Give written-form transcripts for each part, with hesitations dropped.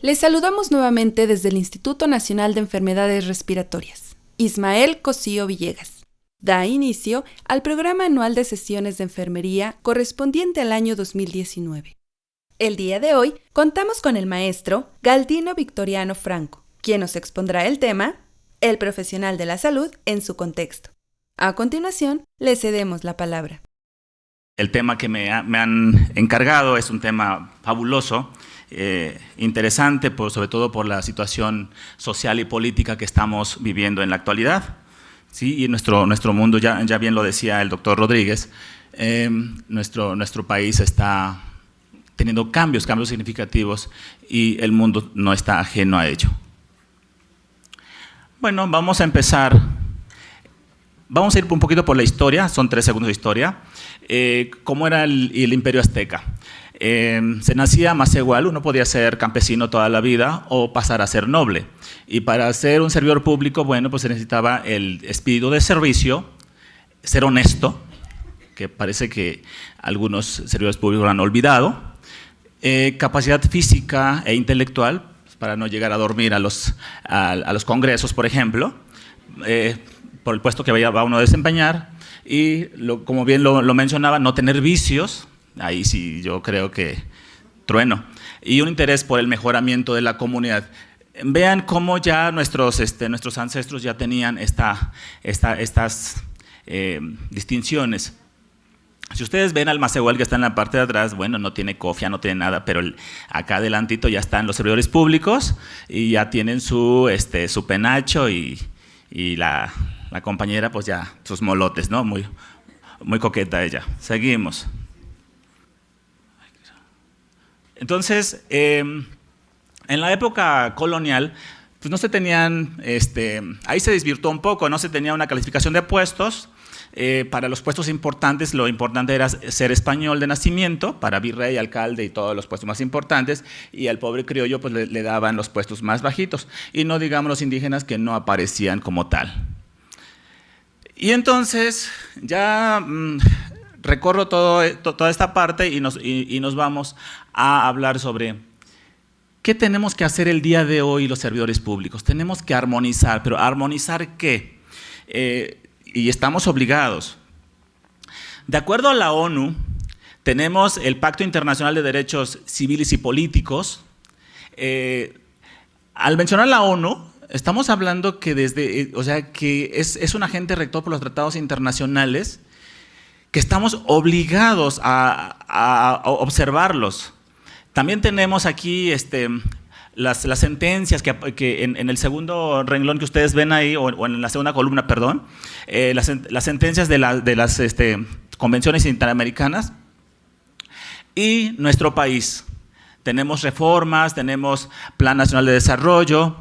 Les saludamos nuevamente desde el Instituto Nacional de Enfermedades Respiratorias. Ismael Cosío Villegas da inicio al programa anual de sesiones de enfermería correspondiente al año 2019. El día de hoy contamos con el maestro Galdino Victoriano Franco, quien nos expondrá el tema El profesional de la salud en su contexto. A continuación, le cedemos la palabra. El tema que me han encargado es un tema fabuloso, interesante, sobre todo por la situación social y política que estamos viviendo en la actualidad. ¿Sí? Y nuestro mundo, ya bien lo decía el doctor Rodríguez, nuestro país está teniendo cambios significativos y el mundo no está ajeno a ello. Bueno, vamos a empezar. Vamos a ir un poquito por la historia, son 3 segundos de historia. ¿Cómo era el Imperio Azteca? Se nacía más igual, uno podía ser campesino toda la vida o pasar a ser noble. Y para ser un servidor público, bueno, pues se necesitaba el espíritu de servicio, ser honesto, que parece que algunos servidores públicos lo han olvidado, capacidad física e intelectual, para no llegar a dormir a los congresos, por ejemplo, por el puesto que va uno a desempeñar, y como bien lo mencionaba, no tener vicios, ahí sí yo creo que trueno, y un interés por el mejoramiento de la comunidad. Vean cómo ya nuestros ancestros ya tenían estas distinciones. Si ustedes ven al Macehual que está en la parte de atrás, bueno, no tiene cofia, no tiene nada, pero acá adelantito ya están los servidores públicos y ya tienen su penacho y la compañera, pues ya sus molotes, ¿no? Muy coqueta ella. Seguimos. Entonces, en la época colonial, pues no se tenían, ahí se desvirtuó un poco, no se tenía una calificación de puestos. Para los puestos importantes, lo importante era ser español de nacimiento, para virrey, alcalde y todos los puestos más importantes, y al pobre criollo pues le daban los puestos más bajitos, y no digamos los indígenas que no aparecían como tal. Y entonces ya recorro toda esta parte y nos vamos a hablar sobre qué tenemos que hacer el día de hoy los servidores públicos. Tenemos que armonizar, pero ¿armonizar qué? Y estamos obligados. De acuerdo a la ONU, tenemos el Pacto Internacional de Derechos Civiles y Políticos. Al mencionar la ONU, estamos hablando que que es un agente rector por los tratados internacionales, que estamos obligados a observarlos. También tenemos aquí las sentencias que en el segundo renglón que ustedes ven ahí, o en la segunda columna, perdón, las sentencias de las convenciones interamericanas. Y nuestro país, tenemos reformas, tenemos Plan Nacional de Desarrollo,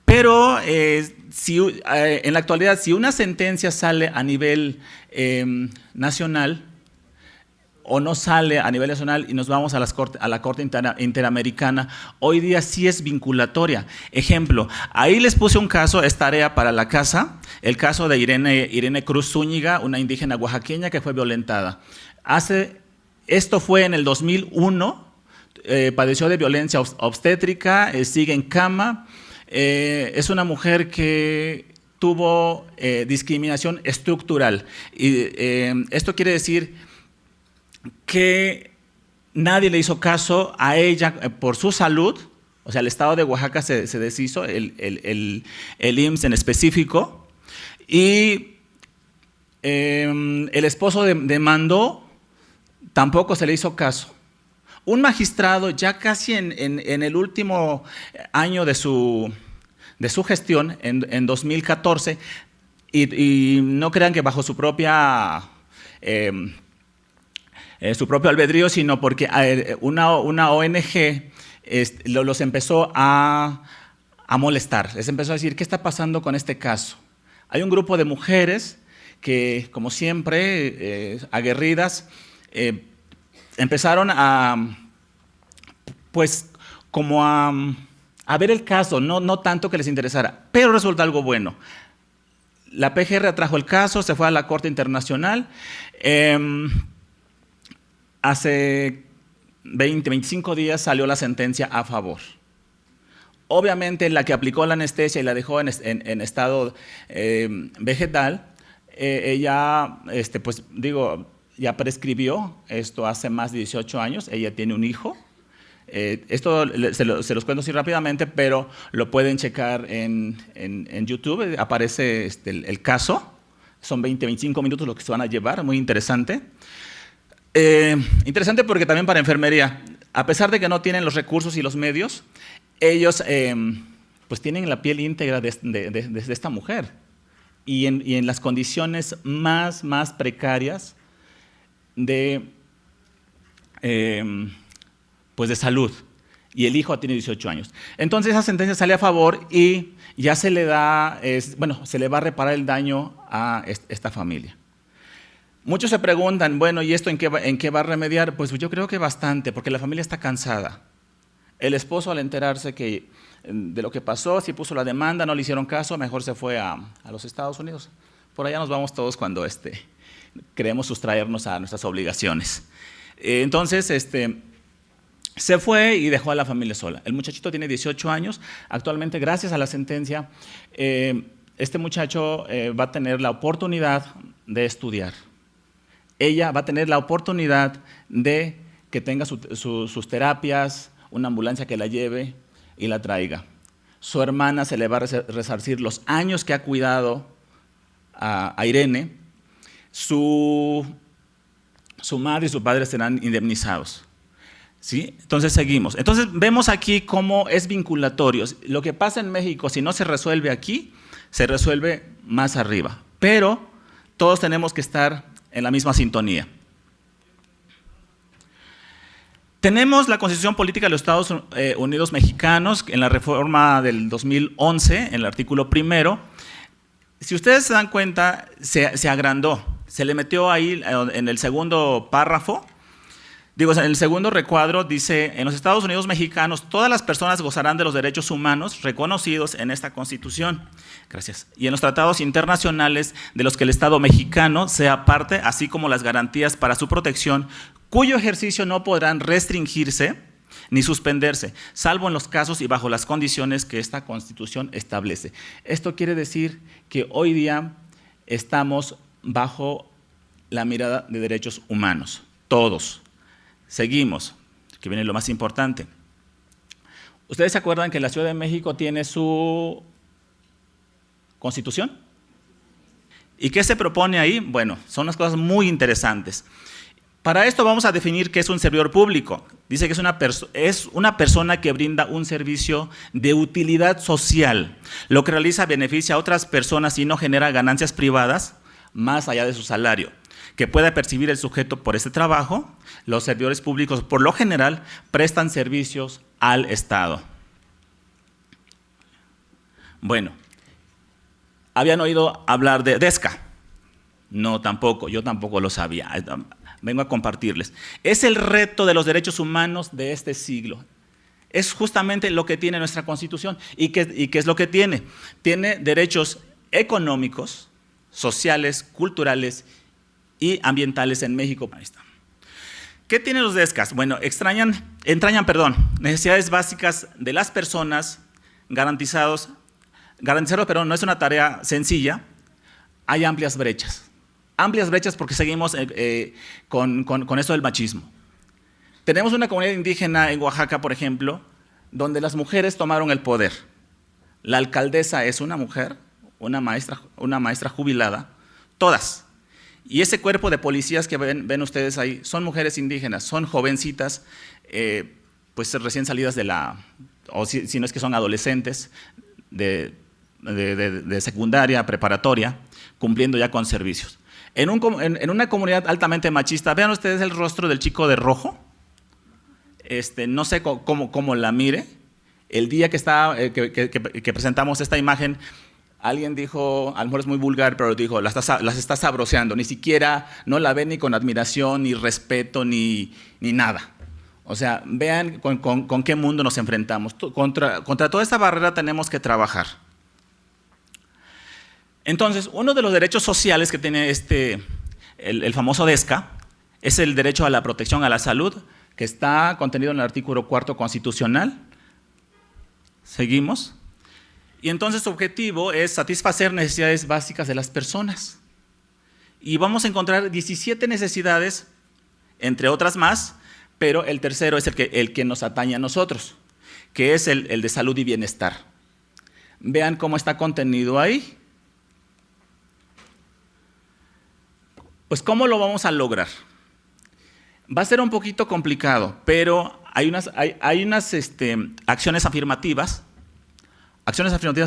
pero en la actualidad, si una sentencia sale a nivel nacional, o no sale a nivel nacional y nos vamos a la Corte Interamericana, hoy día sí es vinculatoria. Ejemplo, ahí les puse un caso, es tarea para la casa, el caso de Irene Cruz Zúñiga, una indígena oaxaqueña que fue violentada. Esto fue en el 2001, padeció de violencia obstétrica, sigue en cama, es una mujer que tuvo discriminación estructural. Y esto quiere decir que nadie le hizo caso a ella por su salud, o sea, el estado de Oaxaca se deshizo, el IMSS en específico, y el esposo demandó, tampoco se le hizo caso. Un magistrado ya casi en el último año de su gestión, en 2014, y no crean que bajo su propio albedrío, sino porque una ONG los empezó a molestar, les empezó a decir, ¿qué está pasando con este caso? Hay un grupo de mujeres que, como siempre, aguerridas, empezaron a ver el caso, no tanto que les interesara, pero resulta algo bueno. La PGR atrajo el caso, se fue a la Corte Internacional. Hace 20, 25 días salió la sentencia a favor. Obviamente la que aplicó la anestesia y la dejó en estado vegetal, ella, pues digo, ya prescribió esto hace más de 18 años, ella tiene un hijo. Esto se los cuento así rápidamente, pero lo pueden checar en YouTube, aparece el caso, son 20-25 minutos lo que se van a llevar, muy interesante. Interesante porque también para enfermería, a pesar de que no tienen los recursos y los medios, ellos pues tienen la piel íntegra de esta mujer y en las condiciones más precarias pues de salud, y el hijo tiene 18 años. Entonces esa sentencia sale a favor y ya se le da, se le va a reparar el daño a esta familia. Muchos se preguntan, bueno, ¿y esto en qué va a remediar? Pues yo creo que bastante, porque la familia está cansada. El esposo, al enterarse de lo que pasó, si puso la demanda, no le hicieron caso, mejor se fue a los Estados Unidos. Por allá nos vamos todos cuando queremos sustraernos a nuestras obligaciones. Entonces, se fue y dejó a la familia sola. El muchachito tiene 18 años. Actualmente, gracias a la sentencia, este muchacho va a tener la oportunidad de estudiar. Ella va a tener la oportunidad de que tenga sus terapias, una ambulancia que la lleve y la traiga. Su hermana se le va a resarcir los años que ha cuidado a Irene. Su madre y su padre serán indemnizados. ¿Sí? Entonces seguimos. Entonces vemos aquí cómo es vinculatorio. Lo que pasa en México, si no se resuelve aquí, se resuelve más arriba. Pero todos tenemos que estar en la misma sintonía. Tenemos la Constitución Política de los Estados Unidos Mexicanos en la reforma del 2011, en el artículo 1. Si ustedes se dan cuenta, se agrandó, se le metió ahí en el segundo párrafo. En el segundo recuadro dice, en los Estados Unidos Mexicanos, todas las personas gozarán de los derechos humanos reconocidos en esta Constitución. Gracias. Y en los tratados internacionales de los que el Estado mexicano sea parte, así como las garantías para su protección, cuyo ejercicio no podrán restringirse ni suspenderse, salvo en los casos y bajo las condiciones que esta Constitución establece. Esto quiere decir que hoy día estamos bajo la mirada de derechos humanos, todos. Seguimos, que viene lo más importante. ¿Ustedes se acuerdan que la Ciudad de México tiene su Constitución? ¿Y qué se propone ahí? Bueno, son unas cosas muy interesantes. Para esto vamos a definir qué es un servidor público. Dice que es una persona que brinda un servicio de utilidad social, lo que realiza beneficia a otras personas y no genera ganancias privadas más allá de su salario que pueda percibir el sujeto por este trabajo. Los servidores públicos, por lo general, prestan servicios al Estado. Bueno, ¿habían oído hablar de DESCA? No, tampoco, yo tampoco lo sabía. Vengo a compartirles. Es el reto de los derechos humanos de este siglo. Es justamente lo que tiene nuestra Constitución. ¿Y qué es lo que tiene? Tiene derechos económicos, sociales, culturales y ambientales en México. Ahí está. ¿Qué tienen los DESCAS? Bueno, entrañan necesidades básicas de las personas, garantizarlo, pero no es una tarea sencilla. Hay amplias brechas porque seguimos con esto del machismo. Tenemos una comunidad indígena en Oaxaca, por ejemplo, donde las mujeres tomaron el poder. La alcaldesa es una mujer, una maestra jubilada, todas. Y ese cuerpo de policías que ven ustedes ahí son mujeres indígenas, son jovencitas, pues recién salidas o si no es que son adolescentes de secundaria, preparatoria, cumpliendo ya con servicios. En una comunidad altamente machista, vean ustedes el rostro del chico de rojo, no sé cómo la mire. El día que presentamos esta imagen, alguien dijo, a lo mejor es muy vulgar, pero dijo, las está sabroseando, ni siquiera no la ven ni con admiración, ni respeto, ni nada. O sea, vean con qué mundo nos enfrentamos. Contra toda esta barrera tenemos que trabajar. Entonces, uno de los derechos sociales que tiene el famoso DESCA es el derecho a la protección a la salud, que está contenido en el artículo 4 constitucional. Seguimos. Y entonces su objetivo es satisfacer necesidades básicas de las personas. Y vamos a encontrar 17 necesidades, entre otras más, pero el tercero es el que nos atañe a nosotros, que es el de salud y bienestar. Vean cómo está contenido ahí. Pues, ¿cómo lo vamos a lograr? Va a ser un poquito complicado, pero hay unas acciones afirmativas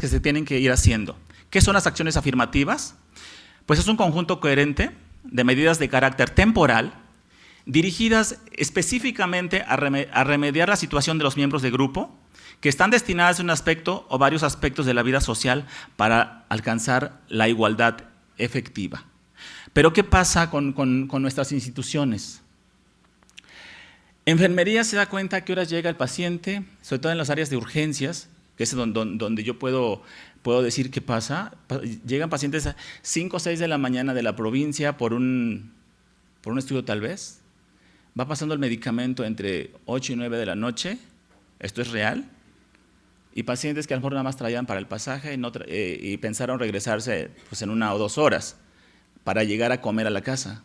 que se tienen que ir haciendo. ¿Qué son las acciones afirmativas? Pues es un conjunto coherente de medidas de carácter temporal dirigidas específicamente a remediar la situación de los miembros del grupo que están destinadas a un aspecto o varios aspectos de la vida social para alcanzar la igualdad efectiva. Pero ¿qué pasa con nuestras instituciones? Enfermería se da cuenta a qué horas llega el paciente, sobre todo en las áreas de urgencias, que es donde yo puedo decir qué pasa. Llegan pacientes a 5 o 6 de la mañana de la provincia por un estudio tal vez. Va pasando el medicamento entre 8 y 9 de la noche, esto es real, y pacientes que a lo mejor nada más traían para el pasaje y pensaron regresarse pues, en 1 o 2 horas para llegar a comer a la casa.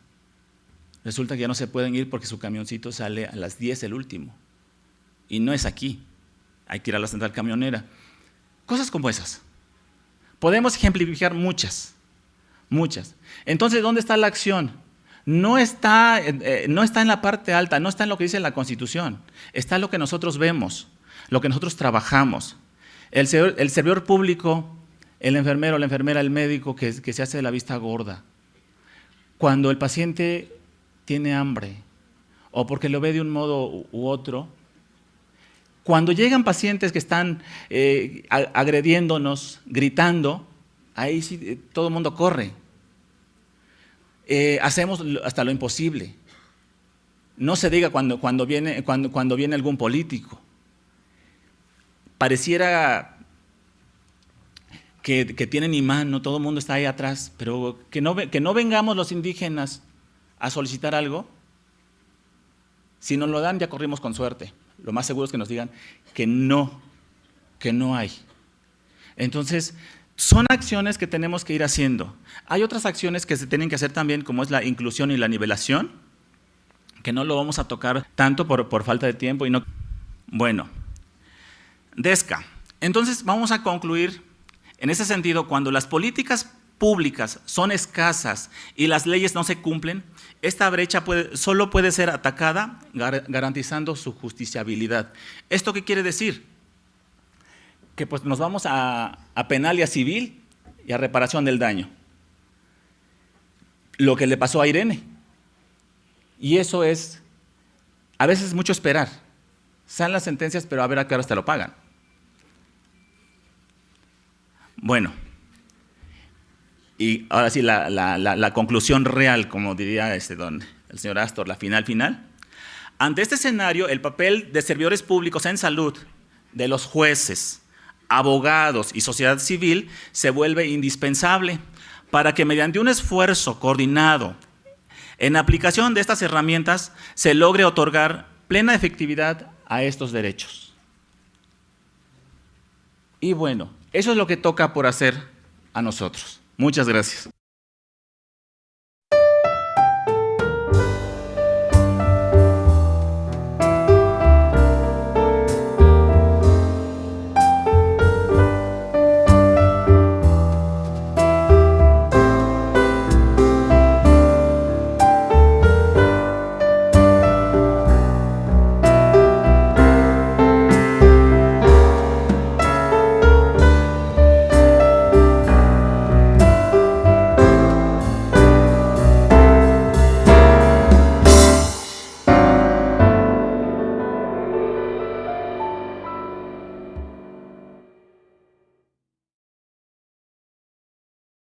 Resulta que ya no se pueden ir porque su camioncito sale a las 10 el último, y no es aquí, hay que ir a la central camionera. Cosas como esas. Podemos ejemplificar muchas. Entonces, ¿dónde está la acción? No está en la parte alta, no está en lo que dice la Constitución, está en lo que nosotros vemos, lo que nosotros trabajamos. El servidor público, el enfermero, la enfermera, el médico que se hace de la vista gorda. Cuando el paciente tiene hambre o porque lo ve de un modo u otro, cuando llegan pacientes que están agrediéndonos, gritando, ahí sí todo el mundo corre. Hacemos hasta lo imposible. No se diga cuando viene algún político. Pareciera que tienen imán, ¿no? Todo el mundo está ahí atrás, pero que no vengamos los indígenas a solicitar algo. Si nos lo dan, ya corrimos con suerte. Lo más seguro es que nos digan que no hay. Entonces, son acciones que tenemos que ir haciendo. Hay otras acciones que se tienen que hacer también, como es la inclusión y la nivelación, que no lo vamos a tocar tanto por falta de tiempo. Bueno, DESCA. Entonces, vamos a concluir en ese sentido, cuando las políticas públicas son escasas y las leyes no se cumplen, esta brecha solo puede ser atacada garantizando su justiciabilidad. ¿Esto qué quiere decir? Que pues nos vamos a penal y a civil y a reparación del daño. Lo que le pasó a Irene. Y eso es, a veces mucho esperar. Salen las sentencias, pero a ver a qué hora te lo pagan. Bueno, y ahora sí la conclusión real, como diría el señor Astor, la final. Ante este escenario, el papel de servidores públicos en salud, de los jueces, abogados y sociedad civil, se vuelve indispensable para que mediante un esfuerzo coordinado en aplicación de estas herramientas se logre otorgar plena efectividad a estos derechos. Y bueno, eso es lo que toca por hacer a nosotros. Muchas gracias.